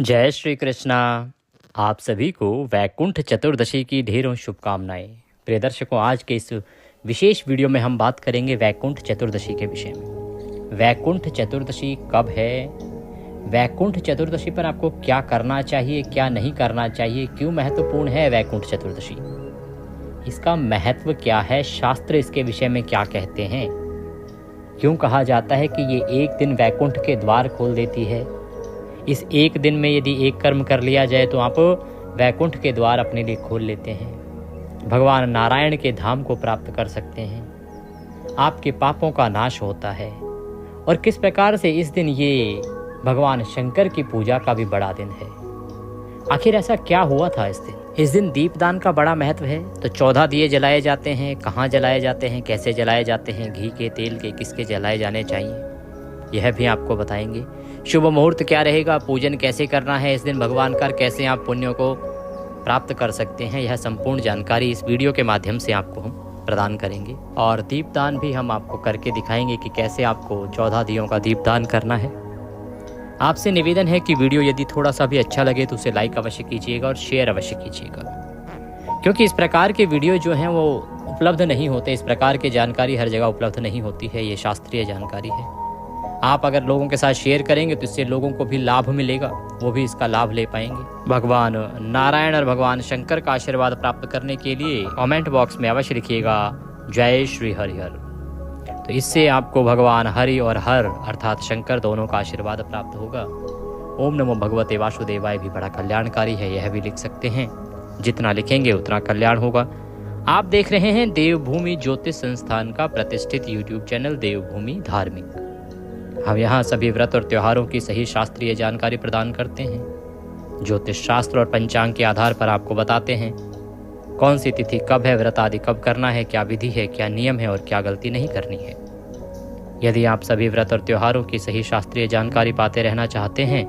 जय श्री कृष्णा। आप सभी को वैकुंठ चतुर्दशी की ढेरों शुभकामनाएं। प्रिय दर्शकों, आज के इस विशेष वीडियो में हम बात करेंगे वैकुंठ चतुर्दशी के विषय में। वैकुंठ चतुर्दशी कब है, वैकुंठ चतुर्दशी पर आपको क्या करना चाहिए, क्या नहीं करना चाहिए, क्यों महत्वपूर्ण है वैकुंठ चतुर्दशी, इसका महत्व क्या है, शास्त्र इसके विषय में क्या कहते हैं, क्यों कहा जाता है कि ये एक दिन वैकुंठ के द्वार खोल देती है। इस एक दिन में यदि एक कर्म कर लिया जाए तो आप वैकुंठ के द्वार अपने लिए खोल लेते हैं, भगवान नारायण के धाम को प्राप्त कर सकते हैं, आपके पापों का नाश होता है। और किस प्रकार से इस दिन ये भगवान शंकर की पूजा का भी बड़ा दिन है। आखिर ऐसा क्या हुआ था इस दिन? इस दिन दीपदान का बड़ा महत्व है। तो 14 दिए जलाए जाते हैं। कहाँ जलाए जाते हैं, कैसे जलाए जाते हैं, घी के, तेल के, किसके जलाए जाने चाहिए, यह भी आपको बताएंगे। शुभ मुहूर्त क्या रहेगा, पूजन कैसे करना है इस दिन भगवान का, कैसे आप पुण्यों को प्राप्त कर सकते हैं, यह संपूर्ण जानकारी इस वीडियो के माध्यम से आपको हम प्रदान करेंगे। और दीपदान भी हम आपको करके दिखाएंगे कि कैसे आपको 14 दियों का दीपदान करना है। आपसे निवेदन है कि वीडियो यदि थोड़ा सा भी अच्छा लगे तो उसे लाइक अवश्य कीजिएगा और शेयर अवश्य कीजिएगा, क्योंकि इस प्रकार के वीडियो जो हैं वो उपलब्ध नहीं होते, इस प्रकार की जानकारी हर जगह उपलब्ध नहीं होती है। ये शास्त्रीय जानकारी है। आप अगर लोगों के साथ शेयर करेंगे तो इससे लोगों को भी लाभ मिलेगा, वो भी इसका लाभ ले पाएंगे। भगवान नारायण और भगवान शंकर का आशीर्वाद प्राप्त करने के लिए कमेंट बॉक्स में अवश्य लिखिएगा जय श्री हरिहर। तो इससे आपको भगवान हरि और हर अर्थात शंकर दोनों का आशीर्वाद प्राप्त होगा। ओम नमो भगवते वासुदेवाय भी बड़ा कल्याणकारी है, यह भी लिख सकते हैं। जितना लिखेंगे उतना कल्याण होगा। आप देख रहे हैं देवभूमि ज्योतिष संस्थान का प्रतिष्ठित यूट्यूब चैनल देवभूमि धार्मिक। हम यहाँ सभी व्रत और त्योहारों की सही शास्त्रीय जानकारी प्रदान करते हैं। ज्योतिष शास्त्र और पंचांग के आधार पर आपको बताते हैं कौन सी तिथि कब है, व्रत आदि कब करना है, क्या विधि है, क्या नियम है और क्या गलती नहीं करनी है। यदि आप सभी व्रत और त्योहारों की सही शास्त्रीय जानकारी पाते रहना चाहते हैं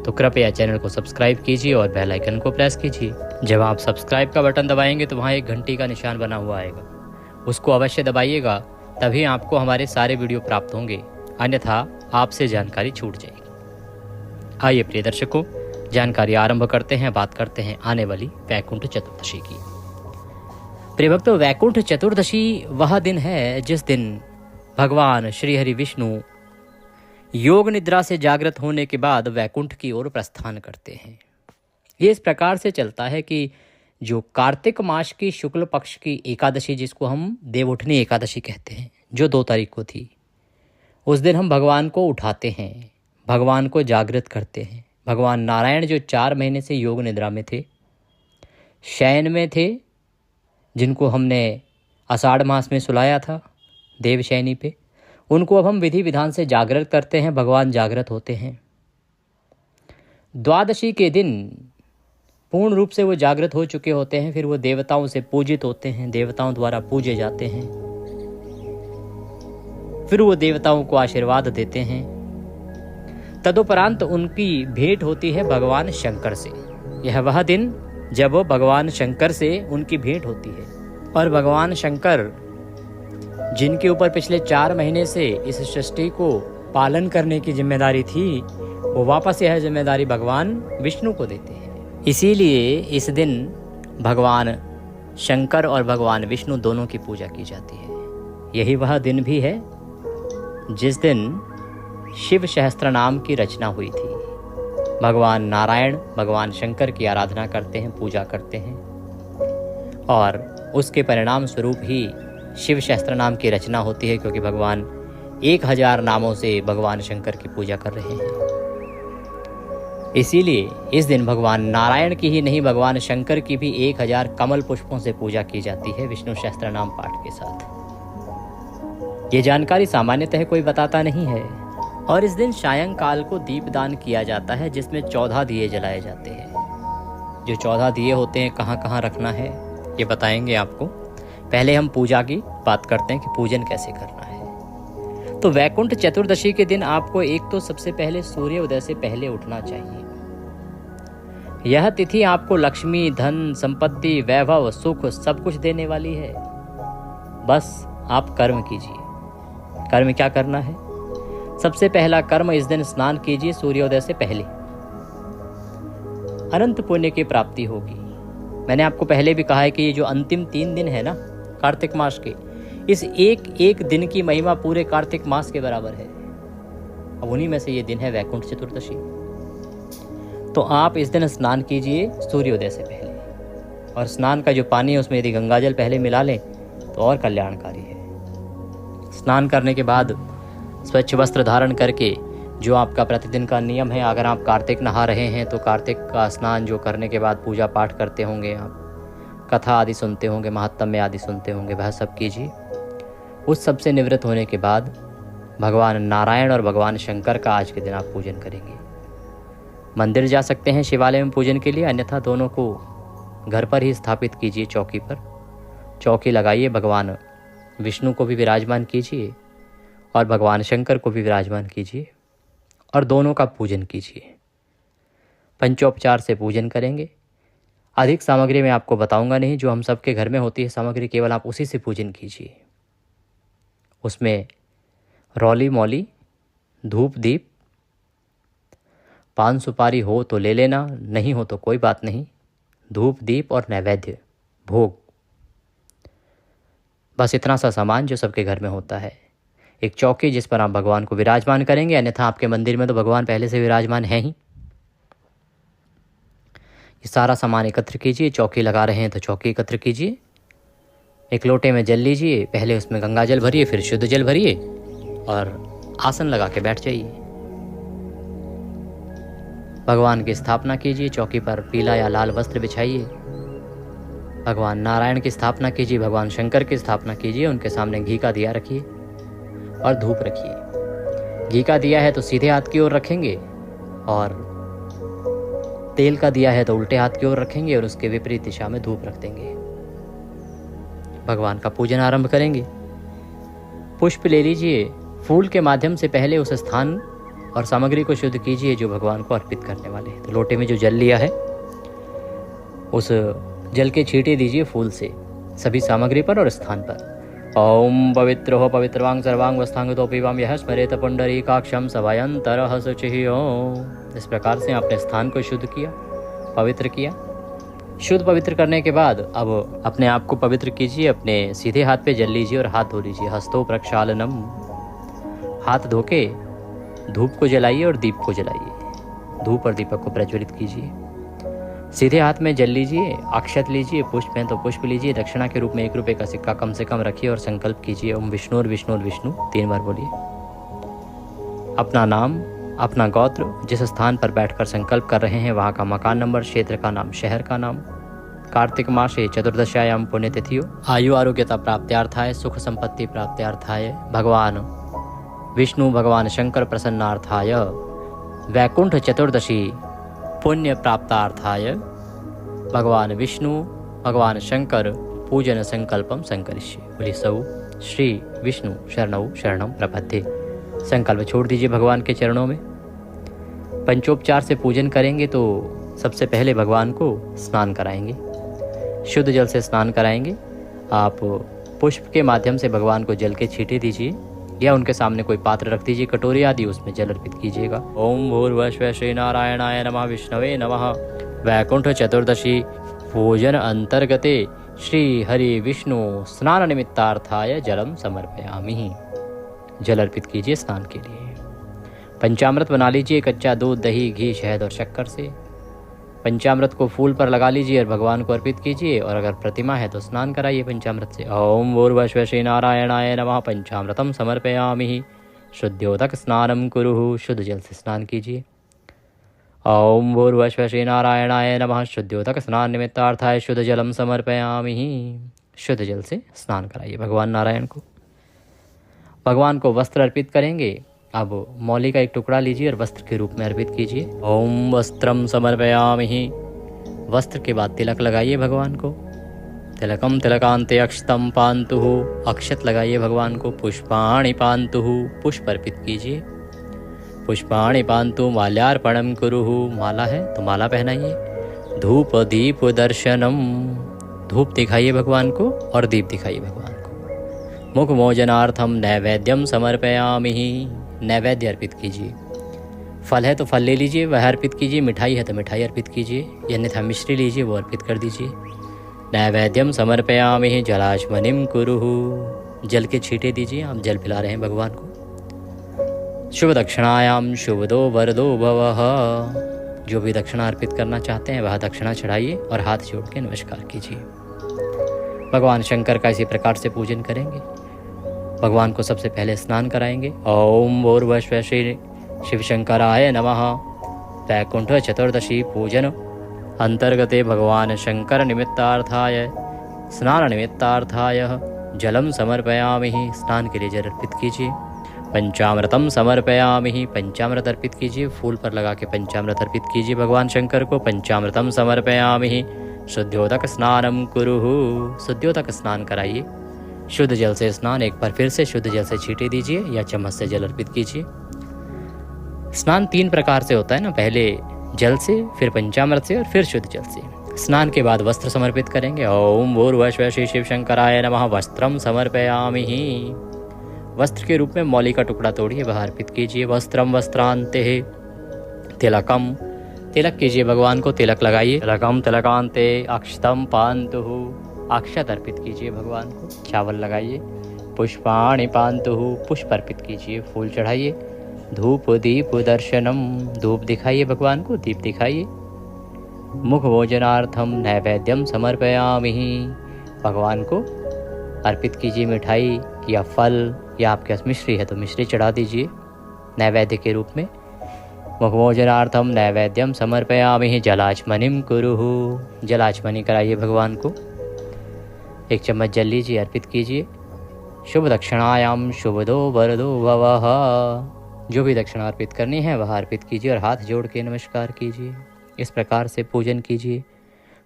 तो कृपया चैनल को सब्सक्राइब कीजिए और बेल आइकन को प्रेस कीजिए। जब आप सब्सक्राइब का बटन दबाएंगे तो वहाँ एक घंटी का निशान बना हुआ आएगा, उसको अवश्य दबाइएगा, तभी आपको हमारे सारे वीडियो प्राप्त होंगे, अन्यथा आपसे जानकारी छूट जाएगी। आइए प्रिय दर्शकों, जानकारी आरंभ करते हैं। बात करते हैं आने वाली वैकुंठ चतुर्दशी की। प्रिय भक्तों, वैकुंठ चतुर्दशी वह दिन है जिस दिन भगवान श्री हरि विष्णु योग निद्रा से जागृत होने के बाद वैकुंठ की ओर प्रस्थान करते हैं। ये इस प्रकार से चलता है कि जो कार्तिक मास की शुक्ल पक्ष की एकादशी, जिसको हम देवउठनी एकादशी कहते हैं, जो 2 तारीख को थी, उस दिन हम भगवान को उठाते हैं, भगवान को जागृत करते हैं। भगवान नारायण जो 4 महीने से योग निद्रा में थे, शयन में थे, जिनको हमने आषाढ़ मास में सुलाया था देवशयनी पे, उनको अब हम विधि विधान से जागृत करते हैं, भगवान जागृत होते हैं। द्वादशी के दिन पूर्ण रूप से वो जागृत हो चुके होते हैं, फिर वो देवताओं से पूजित होते हैं, देवताओं द्वारा पूजे जाते हैं, फिर वो देवताओं को आशीर्वाद देते हैं। तदुपरांत उनकी भेंट होती है भगवान शंकर से। यह वह दिन जब भगवान शंकर से उनकी भेंट होती है, और भगवान शंकर जिनके ऊपर पिछले 4 महीने से इस सृष्टि को पालन करने की जिम्मेदारी थी, वो वापस यह जिम्मेदारी भगवान विष्णु को देते हैं। इसीलिए इस दिन भगवान शंकर और भगवान विष्णु दोनों की पूजा की जाती है। यही वह दिन भी है जिस दिन शिव सहस्त्र नाम की रचना हुई थी। भगवान नारायण भगवान शंकर की आराधना करते हैं, पूजा करते हैं, और उसके परिणाम स्वरूप ही शिव सहस्त्र नाम की रचना होती है, क्योंकि भगवान 1000 नामों से भगवान शंकर की पूजा कर रहे हैं। इसीलिए इस दिन भगवान नारायण की ही नहीं, भगवान शंकर की भी 1000 कमल पुष्पों से पूजा की जाती है विष्णु सहस्त्र नाम पाठ के साथ। ये जानकारी सामान्यतः कोई बताता नहीं है। और इस दिन सायंकाल को दीपदान किया जाता है, जिसमें 14 दिए जलाए जाते हैं। जो 14 दिए होते हैं कहाँ कहाँ रखना है ये बताएंगे आपको। पहले हम पूजा की बात करते हैं कि पूजन कैसे करना है। तो वैकुंठ चतुर्दशी के दिन आपको एक तो सबसे पहले सूर्य उदय से पहले उठना चाहिए। यह तिथि आपको लक्ष्मी, धन, संपत्ति, वैभव, सुख सब कुछ देने वाली है। बस आप कर्म कीजिए। कर्म क्या करना है? सबसे पहला कर्म इस दिन स्नान कीजिए सूर्योदय से पहले। अनंत पुण्य की प्राप्ति होगी। मैंने आपको पहले भी कहा है कि ये जो अंतिम 3 दिन है ना कार्तिक मास के, इस एक एक दिन की महिमा पूरे कार्तिक मास के बराबर है। अब उन्हीं में से ये दिन है वैकुंठ चतुर्दशी। तो आप इस दिन स्नान कीजिए सूर्योदय से पहले, और स्नान का जो पानी है उसमें यदि गंगाजल पहले मिला लें तो और कल्याणकारी है। स्नान करने के बाद स्वच्छ वस्त्र धारण करके, जो आपका प्रतिदिन का नियम है, अगर आप कार्तिक नहा रहे हैं तो कार्तिक का स्नान जो करने के बाद पूजा पाठ करते होंगे, आप कथा आदि सुनते होंगे, महात्म्य आदि सुनते होंगे, वह सब कीजिए। उस सब से निवृत्त होने के बाद भगवान नारायण और भगवान शंकर का आज के दिन आप पूजन करेंगे। मंदिर जा सकते हैं शिवालय में पूजन के लिए, अन्यथा दोनों को घर पर ही स्थापित कीजिए। चौकी पर चौकी लगाइए, भगवान विष्णु को भी विराजमान कीजिए और भगवान शंकर को भी विराजमान कीजिए और दोनों का पूजन कीजिए। पंचोपचार से पूजन करेंगे। अधिक सामग्री मैं आपको बताऊंगा नहीं, जो हम सबके घर में होती है सामग्री, केवल आप उसी से पूजन कीजिए। उसमें रौली मौली, धूप दीप, पान सुपारी हो तो ले लेना, नहीं हो तो कोई बात नहीं, धूप दीप और नैवेद्य भोग, बस इतना सा सामान जो सबके घर में होता है। एक चौकी जिस पर आप भगवान को विराजमान करेंगे, अन्यथा आपके मंदिर में तो भगवान पहले से विराजमान है ही। ये सारा सामान एकत्र कीजिए। चौकी लगा रहे हैं तो चौकी एकत्र कीजिए। एक लोटे में जल लीजिए, पहले उसमें गंगा जल भरिए, फिर शुद्ध जल भरिए और आसन लगा के बैठ जाइए। भगवान की स्थापना कीजिए। चौकी पर पीला या लाल वस्त्र बिछाइए। भगवान नारायण की स्थापना कीजिए, भगवान शंकर की स्थापना कीजिए। उनके सामने घी का दिया रखिए और धूप रखिए। घी का दिया है तो सीधे हाथ की ओर रखेंगे और तेल का दिया है तो उल्टे हाथ की ओर रखेंगे और उसके विपरीत दिशा में धूप रख देंगे। भगवान का पूजन आरंभ करेंगे। पुष्प ले लीजिए। फूल के माध्यम से पहले उस स्थान और सामग्री को शुद्ध कीजिए जो भगवान को अर्पित करने वाले हैं। तो लोटे में जो जल लिया है उस जल के छींटे दीजिए फूल से सभी सामग्री पर और स्थान पर। ओम पवित्र हो पवित्रवांग सर्वांग वस्तांग तो पीवाम यह स्मरेत पुंडरीकाक्षम सभायंतरः शुचिः ओम। इस प्रकार से आपने स्थान को शुद्ध किया, पवित्र किया। शुद्ध पवित्र करने के बाद अब अपने आप को पवित्र कीजिए। अपने सीधे हाथ पे जल लीजिए और हाथ धो लीजिए। हस्तो प्रक्षालनम, हाथ धो के धूप को जलाइए और दीप को जलाइए। धूप और दीपक को प्रज्वलित कीजिए। सीधे हाथ में जल लीजिए, अक्षत लीजिए, पुष्प है तो पुष्प लीजिए। दक्षिणा के रूप में 1 रुपये का सिक्का कम से कम रखिए और संकल्प कीजिए ओम विष्णु और विष्णु और विष्णु 3 बार बोलिए। अपना नाम, अपना गोत्र, जिस स्थान पर बैठकर संकल्प कर रहे हैं वहाँ का मकान नंबर, क्षेत्र का नाम, शहर का नाम, कार्तिक मासे चतुर्दश्यायाम पुण्यतिथियों, आयु आरोग्यता प्राप्त्यार्थाय, सुख संपत्ति प्राप्त्यार्थाय, भगवान विष्णु भगवान शंकर प्रसन्नार्थाय, वैकुंठ चतुर्दशी पुण्य प्राप्तार्थाय, भगवान विष्णु भगवान शंकर पूजन संकल्पम संकरिष्ये। बोलिए सौ श्री विष्णु शरणौ शरणम प्रपद्ये। संकल्प छोड़ दीजिए भगवान के चरणों में। पंचोपचार से पूजन करेंगे तो सबसे पहले भगवान को स्नान कराएंगे, शुद्ध जल से स्नान कराएंगे। आप पुष्प के माध्यम से भगवान को जल के छींटे दीजिए या उनके सामने कोई पात्र रख दीजिए, कटोरी आदि, उसमें जल अर्पित कीजिएगा। ओम भूर्भुवः श्री नारायणाय नमः विष्णवे नमः। वैकुंठ चतुर्दशी पूजन अंतर्गते श्री हरि विष्णु स्नान निमित्तार्थाय जलम समर्पयामि। जल अर्पित कीजिए स्नान के लिए। पंचामृत बना लीजिए कच्चा दूध, दही, घी, शहद और शक्कर से। पंचामृत को फूल पर लगा लीजिए और भगवान को अर्पित कीजिए, और अगर प्रतिमा है तो स्नान कराइए पंचामृत से। ओम भूर्भुवः श्री नारायणाय नमः पंचामृतम समर्पयामि। शुद्ध्योदक स्नानम कुरुः, शुद्ध जल से स्नान कीजिए। ओम भूर्भुवः श्री नारायणाय नमः शुद्ध्योदक स्नान निमित्तार्थाय शुद्ध जलम समर्पयामि। शुद्ध जल से स्नान कराइए भगवान नारायण को। भगवान को वस्त्र अर्पित करेंगे। अब मौली का एक टुकड़ा लीजिए और वस्त्र के रूप में अर्पित कीजिए। ओम वस्त्रम समर्पयामि। वस्त्र के बाद तिलक लगाइए भगवान को। तिलकम तिलकांते अक्षतम पान्तुः, अक्षत लगाइए भगवान को। पुष्पाणि पान्तुः, पुष्प अर्पित कीजिए। पुष्पाणि पान्तु माल्यार्पणम कुरुः, माला है तो माला पहनाइए। धूप दीप दर्शनम, धूप दिखाइए भगवान को और दीप दिखाइए भगवान को। मुख मोजनार्थम नैवेद्यम समर्पयामि, नैवेद्य अर्पित कीजिए। फल है तो फल ले लीजिए, वह अर्पित कीजिए। मिठाई है तो मिठाई अर्पित कीजिए, अन्यथा मिश्री लीजिए, वो अर्पित कर दीजिए। नैवेद्यम समर्पयामि जलाचमनिम कुरुः, जल के छींटे दीजिए, आप जल पिला रहे हैं भगवान को। शुभ दक्षिणायाम शुभदो वरदो भवः, जो भी दक्षिणा अर्पित करना चाहते हैं वह दक्षिणा चढ़ाइए और हाथ जोड़ के नमस्कार कीजिए। भगवान शंकर का इसी प्रकार से पूजन करेंगे। भगवान को सबसे पहले स्नान कराएंगे। ओम भूर्भुवः शिव शंकराय नमः। वैकुंठ चतुर्दशी पूजन अंतर्गते भगवान शंकर निमित्तार्थाय स्नान निमित्तार्थाय जलम समर्पयामि, स्नान के लिए जल अर्पित कीजिए। पंचामृतम समर्पयामि, पंचामृत अर्पित कीजिए, फूल पर लगा के पंचामृत अर्पित कीजिए भगवान शंकर को। पंचामृतम समर्पयामि शुद्ध्योदक स्नानम कुरुः, शुद्ध्योदक स्नान कराइए। शुद्ध जल से स्नान, एक बार फिर से शुद्ध जल से छींटे दीजिए या चम्मच से जल अर्पित कीजिए। स्नान 3 प्रकार से होता है ना, पहले जल से, फिर पंचामृत से और फिर शुद्ध जल से। स्नान के बाद वस्त्र समर्पित करेंगे। ओम भूर्भुवः शिव शंकराय नमः। वस्त्रम समर्पयामि, वस्त्र के रूप में मौली का टुकड़ा तोड़िए, वह अर्पित कीजिए। वस्त्रम वस्त्रांते तिलकम, तिलक कीजिए भगवान को, तिलक लगाइए। तिलकम तिलकांते अक्षतम पान्तुः, अक्षत अर्पित कीजिए भगवान को, चावल लगाइए। पुष्पाणि पान्तुः, पुष्प अर्पित कीजिए, फूल चढ़ाइए। धूप दीप दर्शनम, धूप दिखाइए भगवान को, दीप दिखाइए। मुख भोजनार्थम नैवेद्यम समर्पयामि, भगवान को अर्पित कीजिए मिठाई या फल, या आपके पास मिश्री है तो मिश्री चढ़ा दीजिए नैवेद्य के रूप में। मुख भोजनार्थम नैवेद्यम समर्पयामि जलाचमनिम कुरुः, जलाचमनी कराइए भगवान को। 1 चम्मच जल लीजिए, अर्पित कीजिए। शुभ दक्षिणायाम शुभदो वरदो भवः, जो भी दक्षिणा अर्पित करनी है वह अर्पित कीजिए और हाथ जोड़ के नमस्कार कीजिए। इस प्रकार से पूजन कीजिए।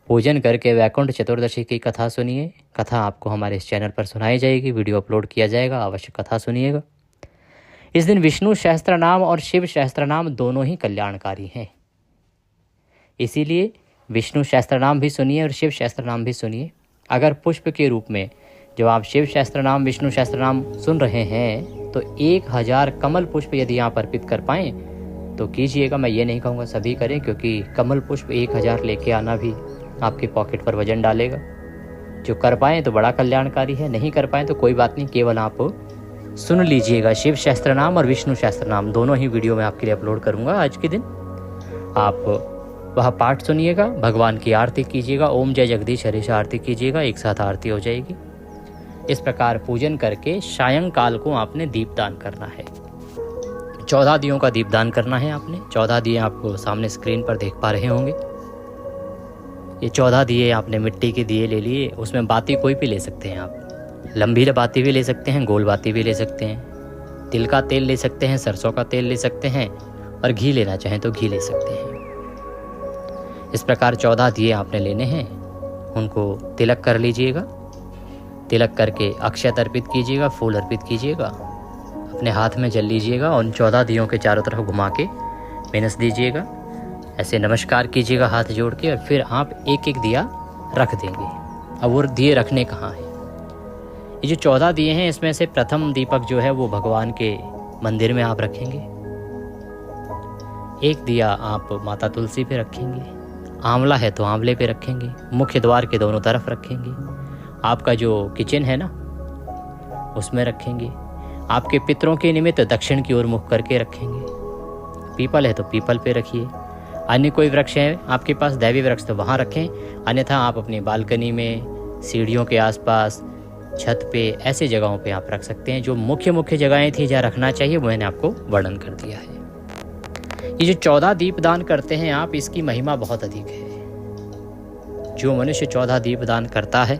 पूजन करके वैकुंठ चतुर्दशी की कथा सुनिए। कथा आपको हमारे इस चैनल पर सुनाई जाएगी, वीडियो अपलोड किया जाएगा, अवश्य कथा सुनिएगा। इस दिन विष्णु सहस्त्र नाम और शिव सहस्त्र नाम दोनों ही कल्याणकारी हैं, इसीलिए विष्णु सहस्त्र नाम भी सुनिए और शिव सहस्त्र नाम भी सुनिए। अगर पुष्प के रूप में जब आप शिव सहस्त्र नाम विष्णु सहस्त्र नाम सुन रहे हैं तो 1000 कमल पुष्प यदि आप अर्पित कर पाएँ तो कीजिएगा। मैं ये नहीं कहूँगा सभी करें, क्योंकि कमल पुष्प 1000 लेके आना भी आपके पॉकेट पर वजन डालेगा। जो कर पाएँ तो बड़ा कल्याणकारी है, नहीं कर पाएँ तो कोई बात नहीं, केवल आप सुन लीजिएगा। शिव सहस्त्र नाम और विष्णु सहस्त्र नाम दोनों ही वीडियो में आपके लिए अपलोड करूँगा आज के दिन। आप वह पाठ सुनिएगा, भगवान की आरती कीजिएगा। ओम जय जगदीश हरीश आरती कीजिएगा, एक साथ आरती हो जाएगी। इस प्रकार पूजन करके सायंकाल को आपने दीपदान करना है। 14 दियों का दीपदान करना है आपने। 14 दिए आपको सामने स्क्रीन पर देख पा रहे होंगे। ये 14 दिए आपने मिट्टी के दिए ले लिए, उसमें बाती कोई भी ले सकते हैं आप। लंबी बाती भी ले सकते हैं, गोल बाती भी ले सकते हैं, तिल का तेल ले सकते हैं, सरसों का तेल ले सकते हैं, और घी लेना चाहें तो घी ले सकते हैं। इस प्रकार 14 दिए आपने लेने हैं, उनको तिलक कर लीजिएगा। तिलक करके अक्षत अर्पित कीजिएगा, फूल अर्पित कीजिएगा, अपने हाथ में जल लीजिएगा और उन 14 दियों के चारों तरफ घुमा के मेनस दीजिएगा। ऐसे नमस्कार कीजिएगा हाथ जोड़ के, और फिर आप एक एक दिया रख देंगे। अब वो दिए रखने कहाँ हैं? ये जो 14 दिए हैं इसमें से प्रथम दीपक जो है वो भगवान के मंदिर में आप रखेंगे। एक दिया आप माता तुलसी पे रखेंगे, आंवला है तो आंवले पे रखेंगे, मुख्य द्वार के दोनों तरफ रखेंगे, आपका जो किचन है ना उसमें रखेंगे, आपके पितरों के निमित्त दक्षिण की ओर मुख करके रखेंगे। पीपल है तो पीपल पे रखिए। अन्य कोई वृक्ष है आपके पास, दैवी वृक्ष, तो वहाँ रखें, अन्यथा आप अपनी बालकनी में, सीढ़ियों के आसपास, छत पे, ऐसे जगहों पे आप रख सकते हैं। जो मुख्य जगहें थी जहाँ रखना चाहिए वो मैंने आपको वर्णन कर दिया है। ये जो 14 दीपदान करते हैं आप, इसकी महिमा बहुत अधिक है। जो मनुष्य 14 दीपदान करता है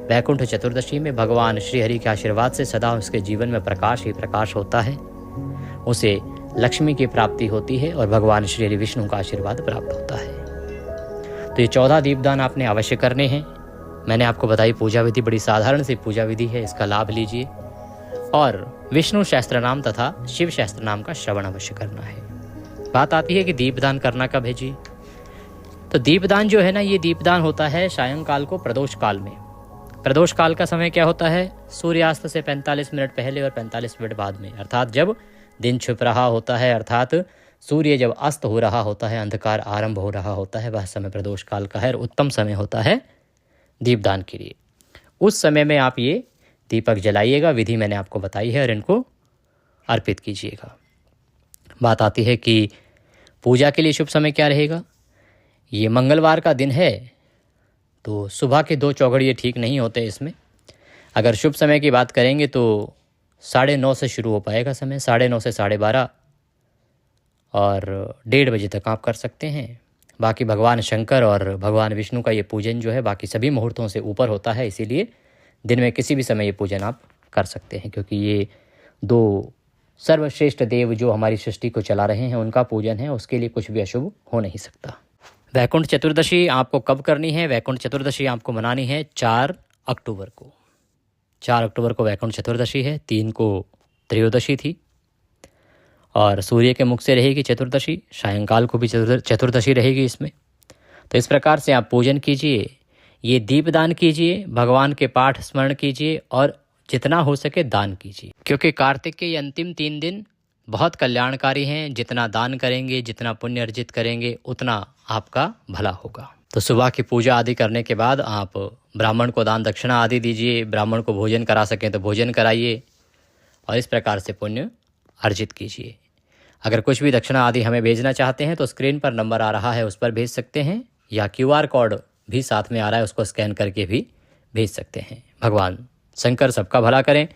वैकुंठ चतुर्दशी में भगवान श्री हरि के आशीर्वाद से सदा उसके जीवन में प्रकाश ही प्रकाश होता है, उसे लक्ष्मी की प्राप्ति होती है और भगवान श्री हरि विष्णु का आशीर्वाद प्राप्त होता है। तो ये 14 दीपदान आपने अवश्य करने हैं। मैंने आपको बताई पूजा विधि, बड़ी साधारण सी पूजा विधि है, इसका लाभ लीजिए और विष्णु सहस्त्र नाम तथा शिव सहस्त्र नाम का श्रवण अवश्य करना है। बात आती है कि दीपदान करना कब है जी? तो दीपदान जो है ना, ये दीपदान होता है सायंकाल को प्रदोष काल में। प्रदोष काल का समय क्या होता है? सूर्यास्त से 45 मिनट पहले और 45 मिनट बाद में, अर्थात जब दिन छुप रहा होता है, अर्थात सूर्य जब अस्त हो रहा होता है, अंधकार आरंभ हो रहा होता है, वह समय प्रदोष काल का है और उत्तम समय होता है दीपदान के लिए। उस समय में आप ये दीपक जलाइएगा, विधि मैंने आपको बताई है, और इनको अर्पित कीजिएगा। बात आती है कि पूजा के लिए शुभ समय क्या रहेगा। ये मंगलवार का दिन है तो सुबह के 2 चौघड़िए ठीक नहीं होते इसमें। अगर शुभ समय की बात करेंगे तो 9:30 से शुरू हो पाएगा समय, 9:30 से 12:30 और 1:30 बजे तक आप कर सकते हैं। बाकी भगवान शंकर और भगवान विष्णु का ये पूजन जो है बाकी सभी मुहूर्तों से ऊपर होता है, इसीलिए दिन में किसी भी समय ये पूजन आप कर सकते हैं, क्योंकि ये 2 सर्वश्रेष्ठ देव जो हमारी सृष्टि को चला रहे हैं उनका पूजन है, उसके लिए कुछ भी अशुभ हो नहीं सकता। वैकुंठ चतुर्दशी आपको कब करनी है? वैकुंठ चतुर्दशी आपको मनानी है 4 अक्टूबर को। 4 अक्टूबर को वैकुंठ चतुर्दशी है, 3 को त्रयोदशी थी और सूर्य के मुख से रहेगी चतुर्दशी, सायंकाल को भी चतुर्दशी रहेगी इसमें। तो इस प्रकार से आप पूजन कीजिए, ये दीपदान कीजिए, भगवान के पाठ स्मरण कीजिए और जितना हो सके दान कीजिए, क्योंकि कार्तिक के ये अंतिम 3 दिन बहुत कल्याणकारी हैं। जितना दान करेंगे, जितना पुण्य अर्जित करेंगे, उतना आपका भला होगा। तो सुबह की पूजा आदि करने के बाद आप ब्राह्मण को दान दक्षिणा आदि दीजिए, ब्राह्मण को भोजन करा सकें तो भोजन कराइए और इस प्रकार से पुण्य अर्जित कीजिए। अगर कुछ भी दक्षिणा आदि हमें भेजना चाहते हैं तो स्क्रीन पर नंबर आ रहा है, उस पर भेज सकते हैं, या QR कोड भी साथ में आ रहा है, उसको स्कैन करके भी भेज सकते हैं। भगवान शंकर सबका भला करें,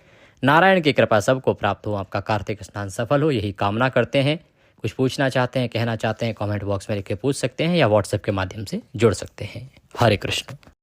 नारायण की कृपा सबको प्राप्त हो, आपका कार्तिक स्नान सफल हो, यही कामना करते हैं। कुछ पूछना चाहते हैं, कहना चाहते हैं, कमेंट बॉक्स में लिख के पूछ सकते हैं या व्हाट्सएप के माध्यम से जुड़ सकते हैं। हरे कृष्ण।